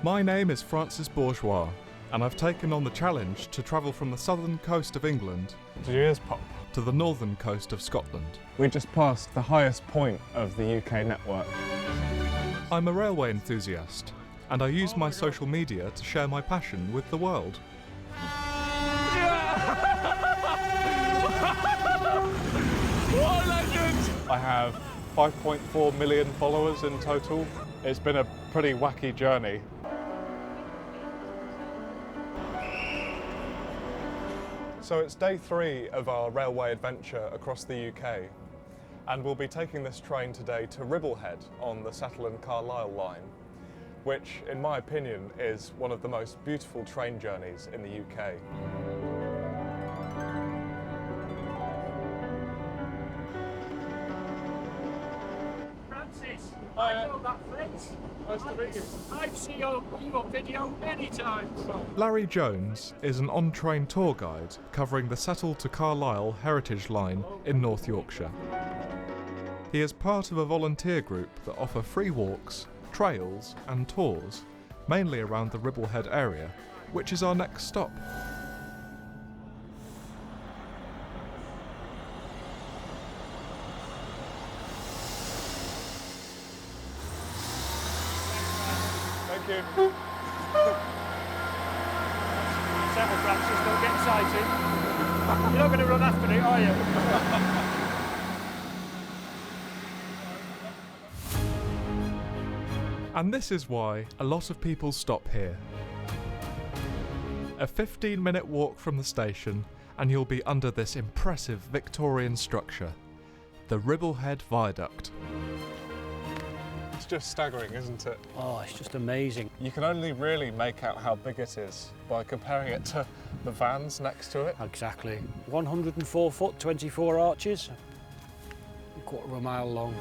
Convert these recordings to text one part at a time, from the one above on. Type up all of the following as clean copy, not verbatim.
My name is Francis Bourgeois, and I've taken on the challenge to travel from the southern coast of England Did your ears pop? to the northern coast of Scotland. We just passed the highest point of the UK network. I'm a railway enthusiast, and I use my social media to share my passion with the world. What a legend! I have 5.4 million followers in total. It's been a pretty wacky journey. So it's day 3 of our railway adventure across the UK, and we'll be taking this train today to Ribblehead on the Settle and Carlisle line, which in my opinion is one of the most beautiful train journeys in the UK. Francis, Hi. I know that face. Nice to meet you. I've seen your video many times. Larry Jones is an on-train tour guide covering the Settle to Carlisle Heritage Line in North Yorkshire. He is part of a volunteer group that offer free walks, trails and tours, mainly around the Ribblehead area, which is our next stop. Thank you. Settle, Francis, don't get excited. You're not going to run after it, are you? And this is why a lot of people stop here. A 15-minute walk from the station and you'll be under this impressive Victorian structure, the Ribblehead Viaduct. It's just staggering, isn't it? Oh, it's just amazing. You can only really make out how big it is by comparing it to the vans next to it. Exactly. 104 foot, 24 arches, a quarter of a mile long.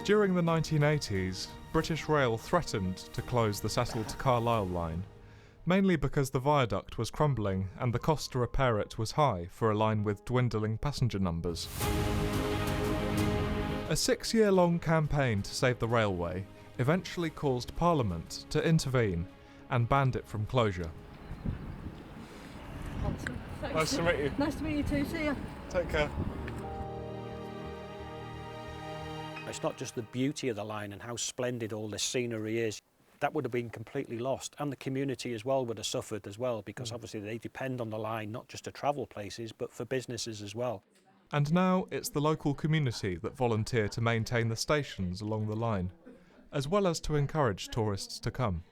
During the 1980s, British Rail threatened to close the Settle to Carlisle line, mainly because the viaduct was crumbling and the cost to repair it was high for a line with dwindling passenger numbers. A 6-year-long campaign to save the railway eventually caused Parliament to intervene and banned it from closure. Nice to meet you. Nice to meet you too, see ya. Take care. It's not just the beauty of the line and how splendid all this scenery is. That would have been completely lost, and the community as well would have suffered as well, because obviously they depend on the line not just to travel places but for businesses as well. And now it's the local community that volunteer to maintain the stations along the line, as well as to encourage tourists to come.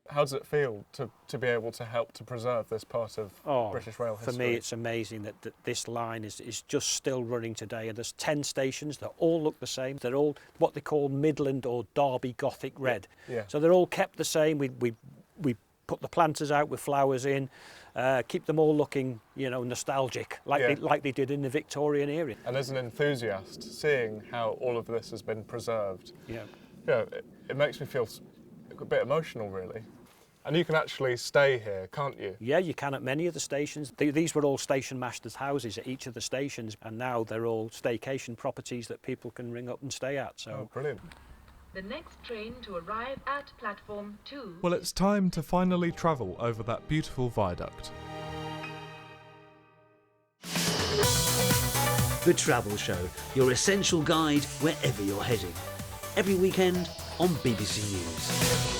How does it feel to be able to help to preserve this part of British rail history? For me it's amazing that this line is just still running today, and there's 10 stations that all look the same. They're all what they call Midland or Derby Gothic red. Yeah. So they're all kept the same. We put the planters out with flowers in, keep them all looking, nostalgic, like they did in the Victorian era. And as an enthusiast, seeing how all of this has been preserved, it makes me feel a bit emotional, really. And you can actually stay here, can't you? Yeah, you can at many of the stations. These were all station masters' houses at each of the stations, and now they're all staycation properties that people can ring up and stay at. So. Oh, brilliant. The next train to arrive at platform 2. Well, it's time to finally travel over that beautiful viaduct. The Travel Show, your essential guide wherever you're heading. Every weekend on BBC News.